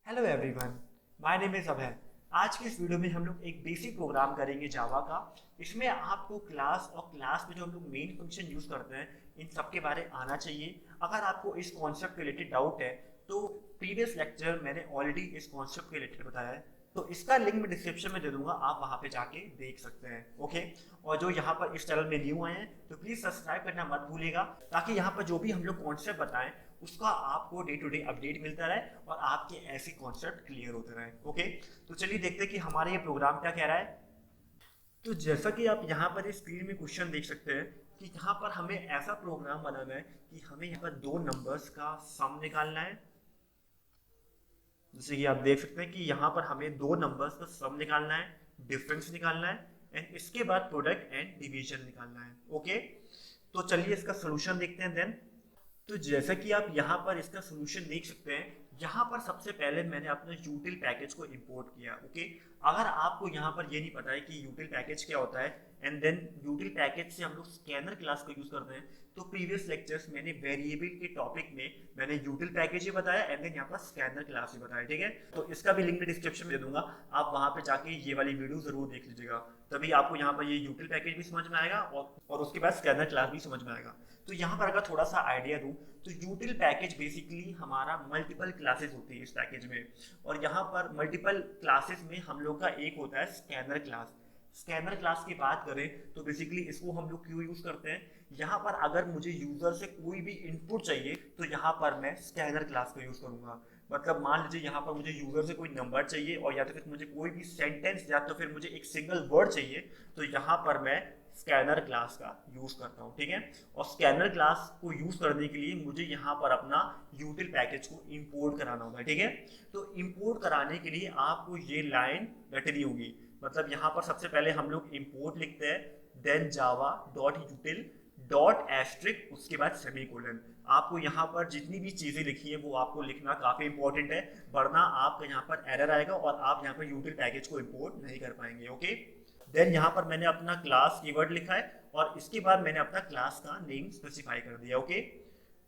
Hello everyone, my name is Abhay. आज की इस वीडियो में हम लोग एक बेसिक प्रोग्राम करेंगे जावा का। इसमें आपको क्लास और क्लास में जो हम लोग मेन फंक्शन यूज़ करते हैं इन सब के बारे आना चाहिए। अगर आपको इस कॉन्सेप्ट के रिलेटेड डाउट है तो प्रीवियस लेक्चर मैंने ऑलरेडी इस कॉन्सेप्ट के रिलेटेड बताया है, तो इसका लिंक मैं डिस्क्रिप्शन में दे दूंगा, आप वहाँ पे जाके देख सकते हैं। ओके। और जो यहाँ पर इस चैनल में न्यू आए हैं तो प्लीज़ सब्सक्राइब करना मत भूलिएगा, ताकि यहाँ पर जो भी हम लोग कॉन्सेप्ट बताएं उसका आपको डे टू डे अपडेट मिलता रहे और आपके ऐसे कॉन्सेप्ट क्लियर होते रहे। ओके। तो चलिए देखते हैं कि हमारा ये प्रोग्राम क्या कह रहा है। तो जैसा कि आप यहाँ पर इस स्क्रीन में क्वेश्चन देख सकते हैं कि यहाँ पर हमें ऐसा प्रोग्राम बनाना है कि हमें यहाँ पर दो नंबर्स का सम निकालना है। जैसे कि आप देख सकते हैं कि यहाँ पर हमें दो नंबर्स का सम निकालना है, डिफरेंस निकालना है एंड इसके बाद प्रोडक्ट एंड डिवीजन निकालना है। ओके। तो चलिए इसका सोल्यूशन देखते हैं देन। तो जैसा कि आप यहाँ पर इसका सोल्यूशन देख सकते हैं, यहाँ पर सबसे पहले मैंने अपना यूटिल पैकेज को इंपोर्ट किया। ओके। अगर आपको यहाँ पर ये नहीं पता है कि यूटिल पैकेज क्या होता है एंड देन यूटिल पैकेज से हम लोग स्कैनर क्लास को यूज करते हैं, तो प्रीवियस लेक्चर्स मैंने वेरिएबल के टॉपिक में मैंने यूटिल पैकेज ही बताया एंड देन यहाँ पर स्कैनर क्लास ही बताया। ठीक है। तो इसका भी लिंक डिस्क्रिप्शन में दे दूंगा, आप वहां पे जाके ये वाली वीडियो जरूर देख लीजिएगा, तभी आपको यहाँ पर ये यूटिल पैकेज भी समझ में आएगा और उसके बाद स्कैनर क्लास भी समझ में आएगा। तो यहाँ पर अगर थोड़ा सा आइडिया दूं तो यूटिल पैकेज बेसिकली हमारा मल्टीपल क्लासेस होती है इस पैकेज में, और यहाँ पर मल्टीपल क्लासेस में हम लोग का एक होता है स्कैनर क्लास। स्कैनर क्लास की बात करें तो बेसिकली इसको हम लोग क्यों यूज करते हैं, यहाँ पर अगर मुझे यूजर से कोई भी इनपुट चाहिए तो यहाँ पर मैं स्कैनर क्लास का यूज करूंगा। मतलब मान लीजिए यहाँ पर मुझे यूजर से कोई नंबर चाहिए और या तो फिर मुझे कोई भी सेंटेंस या तो फिर मुझे एक सिंगल वर्ड चाहिए, तो यहाँ पर मैं स्कैनर क्लास का यूज करता हूँ। ठीक है। और स्कैनर क्लास को यूज करने के लिए मुझे यहाँ पर अपना यूटिल पैकेज को इंपोर्ट कराना होगा। ठीक है। तो इंपोर्ट कराने के लिए आपको ये लाइन रटनी होगी। मतलब यहाँ पर सबसे पहले हम लोग इंपोर्ट लिखते हैं, then Java dot util dot asterisk, उसके बाद सेमीकोलन। आपको यहाँ पर जितनी भी चीजें लिखी है वो आपको लिखना काफी इंपॉर्टेंट है, वरना आपका यहाँ पर एरर आएगा और आप यहाँ पर यूटिल पैकेज को इंपोर्ट नहीं कर पाएंगे। ओके। देन यहाँ पर मैंने अपना क्लास कीवर्ड लिखा है और इसके बाद मैंने अपना क्लास का नेम स्पेसिफाई कर दिया। ओके।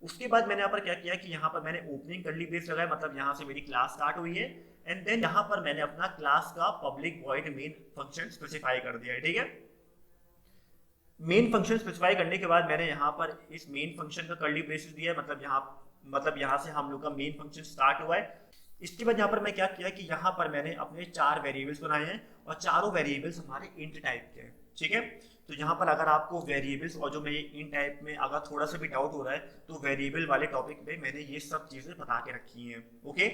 उसके बाद मैंने यहाँ पर क्या किया कि यहाँ पर मैंने ओपनिंग कर्ली ब्रेस लगाया, मतलब यहाँ से मेरी क्लास स्टार्ट हुई है एंड देन यहाँ पर मैंने अपना क्लास का public void main function specify कर दिया है। ठीक है। मेन फंक्शन स्पेसिफाई करने के बाद मैंने यहाँ पर इस मेन फंक्शन का कर्ली ब्रेसेस दिया है, मतलब यहाँ से हम लोग का मेन फंक्शन स्टार्ट हुआ है। इसके बाद यहाँ पर मैं क्या किया कि यहाँ पर मैंने अपने चार वेरिएबल्स बनाए हैं और चारों वेरिएबल्स हमारे इंट टाइप के हैं। ठीक है। तो यहाँ पर अगर आपको वेरिएबल्स और जो मैं इन टाइप में अगर थोड़ा सा भी डाउट हो रहा है तो वेरिएबल वाले टॉपिक में मैंने ये सब चीजें बता के रखी हैं। ओके।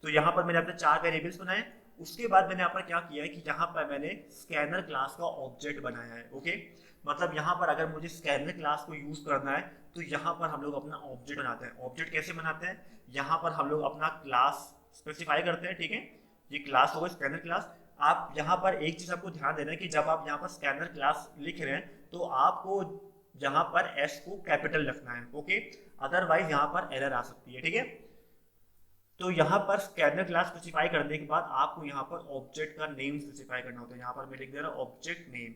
तो यहाँ पर मैंने अपने चार वेरिएबल्स बनाए। उसके बाद मैंने यहाँ पर क्या किया है कि यहाँ पर मैंने स्कैनर क्लास का ऑब्जेक्ट बनाया है। ओके। मतलब यहाँ पर अगर मुझे स्कैनर क्लास को यूज करना है तो यहाँ पर हम लोग अपना ऑब्जेक्ट बनाते हैं। ऑब्जेक्ट कैसे बनाते हैं, यहाँ पर हम लोग अपना क्लास स्पेसिफाई करते हैं। ठीक है। ये क्लास होगा स्कैनर क्लास। आप यहाँ पर एक चीज आपको ध्यान देना है कि जब आप यहाँ पर स्कैनर क्लास लिख रहे हैं तो आपको यहाँ पर एस को कैपिटल रखना है। ओके। अदरवाइज यहाँ पर एरर आ सकती है। ठीक है। तो यहाँ पर स्कैनर क्लास स्पेसिफाई करने के बाद आपको यहाँ पर ऑब्जेक्ट का नेम स्पेसिफाई करना होता है। यहाँ पर मैं लिख दे रहा हूँ ऑब्जेक्ट नेम।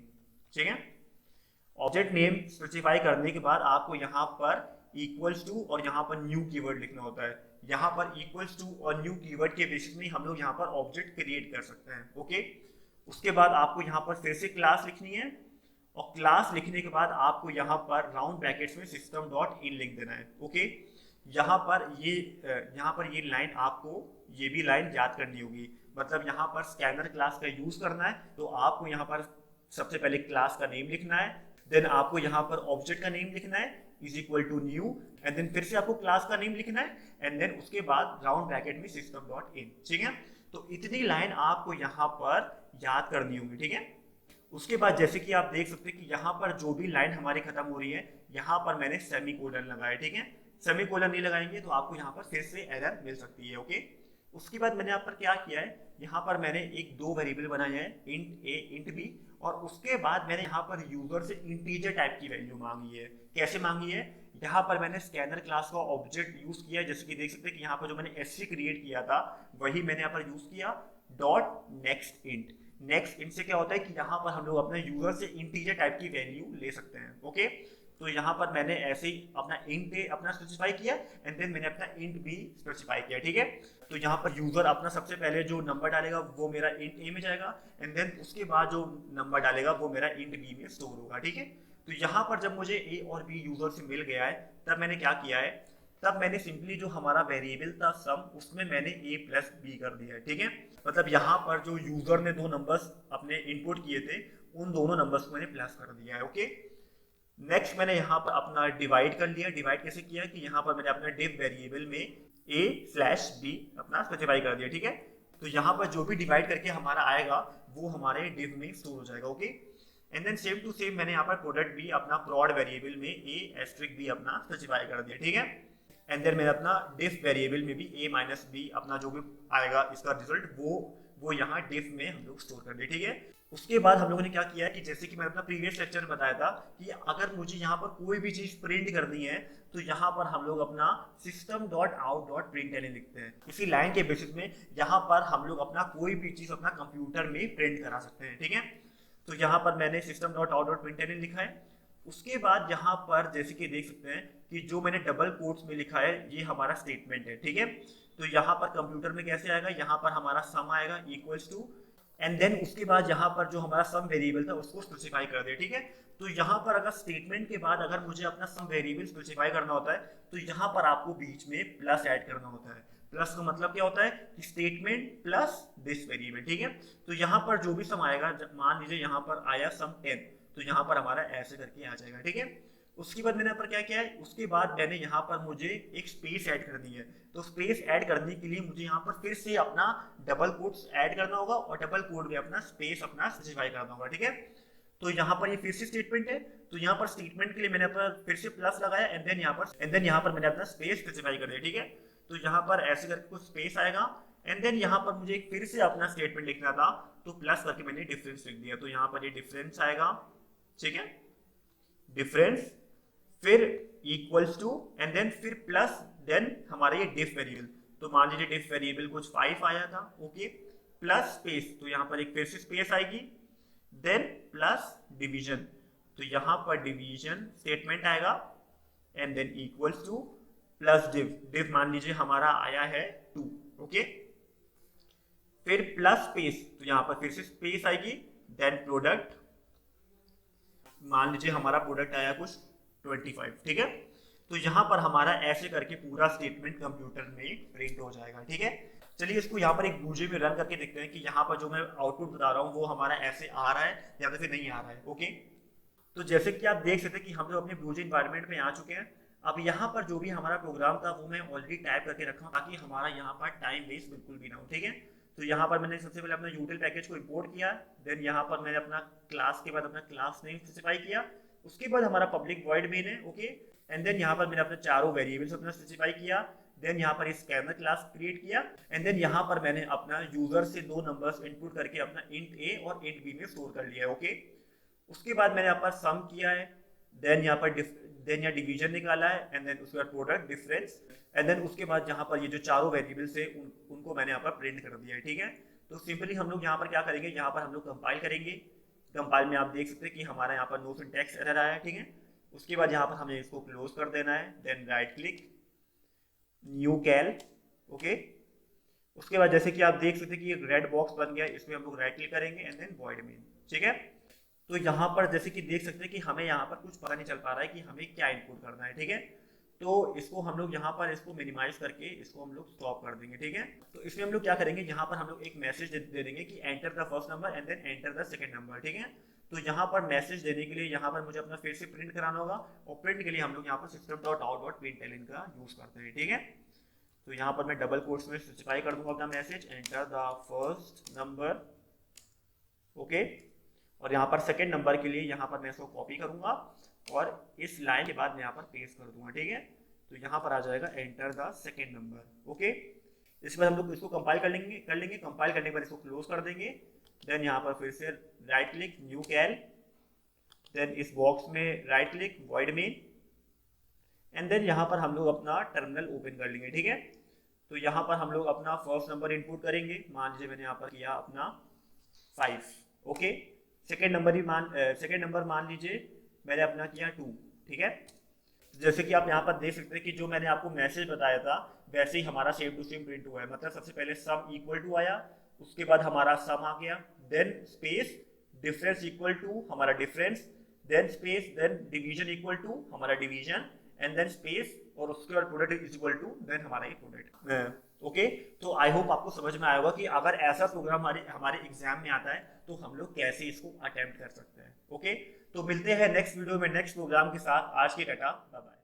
ठीक है। ऑब्जेक्ट नेम स्पेसिफाई करने के बाद आपको यहाँ पर इक्वल्स टू और यहाँ पर न्यू कीवर्ड लिखना होता है। यहाँ पर इक्वल्स टू और न्यू कीवर्ड के बेसिस में हम लोग यहाँ पर ऑब्जेक्ट क्रिएट कर सकते हैं। ओके। उसके बाद आपको यहाँ पर फिर से क्लास लिखनी है और क्लास लिखने के बाद आपको यहाँ पर राउंड ब्रैकेट्स में सिस्टम डॉट इन लिख देना है। ओके। यहाँ पर ये लाइन आपको ये भी लाइन याद करनी होगी। मतलब यहाँ पर स्कैनर क्लास का यूज करना है तो आपको यहाँ पर सबसे पहले क्लास का नेम लिखना है, देन आपको यहाँ पर ऑब्जेक्ट का नेम लिखना है is equal to new and then फिर से आपको क्लास का नेम लिखना है एंड देन उसके बाद राउंड ब्रैकेट में सिस्टम डॉट इन। ठीक है। तो इतनी लाइन आपको यहाँ पर याद करनी होगी। ठीक है। उसके बाद जैसे कि आप देख सकते हैं कि यहाँ पर जो भी लाइन हमारी खत्म हो रही है यहाँ पर मैंने सेमी कोलन लगाया। ठीक है। सेमी कोलन नहीं लगाएंगे तो आपको यहाँ पर फिर से एरर मिल सकती है। ओके। उसके बाद मैंने यहाँ पर क्या किया है, यहाँ पर मैंने एक दो वेरिएबल बनाए हैं, इंट ए इंट बी, और उसके बाद मैंने यहाँ पर यूजर से इंटीजर टाइप की वैल्यू मांगी है। कैसे मांगी है, यहाँ पर मैंने स्कैनर क्लास का ऑब्जेक्ट यूज किया है, जैसे कि देख सकते हैं कि यहाँ पर जो मैंने एससी क्रिएट किया था वही मैंने यहाँ पर यूज किया, dot next int. Next int से क्या होता है कि यहाँ पर हम लोग अपने यूजर से इंटीजर टाइप की वैल्यू ले सकते हैं। ओके। तो यहाँ पर मैंने ऐसे ही अपना इंट ए अपना स्पेसिफाई किया एंड देन मैंने अपना इंट बी स्पेसिफाई किया, ठीक है। तो यहाँ पर यूजर अपना सबसे पहले जो नंबर डालेगा वो मेरा इंट ए में जाएगा एंड देन उसके बाद जो नंबर डालेगा वो मेरा इंट बी में स्टोर होगा, ठीक है। तो यहाँ पर जब मुझे ए और बी यूजर से मिल गया है तब मैंने क्या किया है, तब मैंने सिंपली जो हमारा वेरिएबल था सम उसमें मैंने a प्लस बी कर दिया है, ठीक है। मतलब यहाँ पर जो यूजर ने दो नंबर्स अपने इनपुट किए थे उन दोनों नंबर्स को मैंने प्लस कर दिया है, ओके। नेक्स्ट मैंने यहाँ पर अपना डिवाइड कर लिया। डिवाइड कैसे किया कि यहाँ पर मैंने अपना डिव वेरिएबल में a स्लैश बी अपना स्पेसिफाई कर दिया, ठीक है। तो यहाँ पर जो भी डिवाइड करके हमारा आएगा वो हमारे डिव में स्टोर हो जाएगा, okay. And then same to same मैंने यहाँ पर प्रोडक्ट भी अपना प्रॉड वेरिएबल में a एस्ट्रिक बी अपना स्पेसिफाई कर दिया, ठीक है। एंड देन मैंने अपना डिफ वेरिएबल में भी a माइनस बी अपना जो भी आएगा इसका रिजल्ट वो यहाँ डिफ में हम लोग स्टोर कर दिए, ठीक है। उसके बाद हम लोगों ने क्या किया कि जैसे कि मैंने अपना प्रीवियस लेक्चर में बताया था कि अगर मुझे यहाँ पर कोई भी चीज प्रिंट करनी है तो यहाँ पर हम लोग अपना system.out.println लिखते हैं। इसी लाइन के बेसिस में यहाँ पर हम लोग अपना कोई भी चीज अपना कंप्यूटर में प्रिंट करा सकते हैं, ठीक है। तो यहाँ पर मैंने system.out.println लिखा है। उसके बाद यहाँ पर जैसे कि देख सकते हैं कि जो मैंने डबल कोट्स में लिखा है ये हमारा स्टेटमेंट है, ठीक है। तो यहाँ पर कंप्यूटर में कैसे आएगा, यहाँ पर हमारा सम आएगा इक्वल्स टू एंड देन उसके बाद यहाँ पर जो हमारा सम वेरिएबल था उसको स्पेसिफाई कर दे, ठीक है। तो यहाँ पर अगर स्टेटमेंट के बाद अगर मुझे अपना सम वेरिएबल स्पेसिफाई करना होता है तो यहाँ पर आपको बीच में प्लस ऐड करना होता है। प्लस का मतलब क्या होता है कि स्टेटमेंट प्लस दिस वेरिएबल, ठीक है। तो यहाँ पर जो भी सम आएगा, मान लीजिए यहाँ पर आया सम 10 तो यहाँ पर हमारा ऐसे करके आ जाएगा, ठीक है। उसके बाद मैंने यहाँ पर क्या किया है, उसके बाद मैंने यहाँ पर मुझे एक स्पेस ऐड कर दी है। तो स्पेस ऐड करने के लिए मुझे यहाँ पर फिर से अपना डबल कोट्स ऐड करना होगा और डबल कोट में अपना स्पेस अपना स्पेसिफाई करना होगा, ठीक है। तो यहाँ पर ये फिर से स्टेटमेंट है, तो यहाँ पर स्टेटमेंट के लिए मैंने अपना फिर से प्लस लगाया एंड देन यहाँ पर मैंने अपना स्पेस स्पेसिफाई कर दिया, ठीक है। तो यहाँ पर ऐसे करके कुछ स्पेस आएगा एंड देन यहाँ पर मुझे फिर से अपना स्टेटमेंट लिखना था तो प्लस करके मैंने डिफरेंस लिख दिया। तो यहाँ पर ये डिफरेंस आएगा, ठीक है, डिफरेंस, फिर इक्वल्स टू एंड देन फिर प्लस देन हमारा ये डिफ वेरिएबल। तो मान लीजिए डिफ वेरिएबल कुछ 5 आया था, ओके, प्लस स्पेस, तो यहाँ पर एक फिर से स्पेस आएगी, देन प्लस डिवीजन, तो यहाँ पर डिवीजन स्टेटमेंट आएगा and than equals two plus div. Div मान लीजिए हमारा आया है 2, ओके, फिर प्लस स्पेस, तो यहाँ पर फिर से स्पेस आएगी, देन प्रोडक्ट, मान लीजिए हमारा प्रोडक्ट आया कुछ 25, ठीक है। तो यहाँ पर हमारा ऐसे करके पूरा स्टेटमेंट कंप्यूटर में प्रिंट हो जाएगा, ठीक है। चलिए इसको यहाँ पर एक ब्रूजे में रन करके देखते हैं कि यहाँ पर जो मैं आउटपुट बता रहा हूँ वो हमारा ऐसे आ रहा है या फिर नहीं आ रहा है, ओके। तो जैसे कि आप देख सकते हैं कि हम लोग अपने ब्रूजे इन्वायरमेंट में आ चुके हैं। अब यहाँ पर जो भी हमारा प्रोग्राम था वो मैं ऑलरेडी टाइप करके रखा हूँ ताकि हमारा यहाँ पर टाइम वेस्ट बिल्कुल भी ना हो, ठीक है। तो यहाँ पर मैंने सबसे पहले अपना यूटिल पैकेज को इंपोर्ट किया, देन यहाँ पर मैंने अपना क्लास के बाद अपना क्लास नेम स्पेसिफाई किया, उसके बाद हमारा पब्लिक वॉइड मेन है, ओके। एंड देन यहाँ पर मैंने अपने चारों वेरिएबल्स अपना स्पेसिफाई किया, देन यहाँ पर स्कैनर क्लास क्रिएट किया एंड देन यहाँ पर मैंने अपना यूजर से दो नंबर्स इनपुट करके अपना इंट ए और इंट बी में स्टोर कर लिया है, ओके। उसके बाद मैंने यहाँ पर सम किया है, देन यहाँ पर देन यहाँ डिवीजन निकाला है एंड देन उसके बाद प्रोडक्ट, डिफरेंस एंड देन उसके बाद यहाँ पर ये जो चारों वेरिएबल्स है उनको मैंने यहाँ पर प्रिंट कर दिया है, ठीक है। तो सिंपली हम लोग यहाँ पर क्या करेंगे, यहाँ पर हम लोग कंपाइल करेंगे। कंपाइल में आप देख सकते हैं कि हमारा यहाँ पर नो सिंटैक्स एरर आया है, ठीक है। उसके बाद यहाँ पर हमें इसको क्लोज कर देना है, देन राइट क्लिक, न्यू कैल, ओके। उसके बाद जैसे कि आप देख सकते हैं कि एक रेड बॉक्स बन गया, इसमें हम लोग राइट क्लिक करेंगे एंड देन वॉइड मेन, ठीक है। तो यहाँ पर जैसे कि देख सकते हैं कि हमें यहाँ पर कुछ पता नहीं चल पा रहा है कि हमें क्या इनपुट करना है, ठीक है। तो इसको हम लोग यहाँ पर इसको मिनिमाइज करके इसको हम लोग स्टॉप कर देंगे, ठीक है। तो इसमें हम लोग क्या करेंगे, यहाँ पर हम लोग एक मैसेज दे देंगे कि enter the first number and then enter the second number, ठीक है। तो यहाँ पर मैसेज देने के लिए यहाँ पर मुझे अपना फिर से प्रिंट कराना होगा और प्रिंट के लिए हम लोग यहाँ पर system.out.println का यूज करते हैं, ठीक है। तो यहाँ पर मैं डबल कोट्स में स्पेसिफाई कर दूंगा अपना message, enter the first number, okay. और यहाँ पर सेकंड नंबर के लिए यहाँ पर मैं इसको कॉपी करूंगा और इस लाइन के बाद मैं यहाँ पर पेस्ट कर दूंगा, ठीक है। तो यहाँ पर आ जाएगा enter the second number, okay. इसके बाद हम लोग इसको कंपाइल कर लेंगे। कंपाइल करने के बाद इसको क्लोज कर देंगे, देन यहाँ पर फिर से right click, new call, then इस बॉक्स में right click, void main and then यहाँ पर हम लोग अपना टर्मिनल ओपन कर लेंगे, ठीक है। तो यहाँ पर हम लोग अपना फर्स्ट नंबर इनपुट करेंगे, मान लीजिए मैंने यहाँ पर किया अपना 5, ओके। सेकेंड नंबर मान लीजिए मैंने अपना किया 2, ठीक है। जैसे कि आप यहाँ पर देख सकते हैं कि जो मैंने आपको मैसेज बताया था वैसे ही हमारा सेम टू सेम प्रिंट हुआ है। मतलब सबसे पहले सम इक्वल टू आया, उसके बाद हमारा सम आ गया, then space difference equal to हमारा difference, then space, then division equal to हमारा डिवीजन, एंड देन स्पेस, और उसके बाद product is equal to then हमारा ये प्रोडक्ट। ओके, तो आई होप आपको समझ में आया होगा कि अगर ऐसा प्रोग्राम हमारे हमारे एग्जाम में आता है तो हम लोग कैसे इसको अटेम्प्ट कर सकते हैं। ओके, तो मिलते हैं नेक्स्ट वीडियो में नेक्स्ट प्रोग्राम के साथ। आज के टाटा, बाय बाय।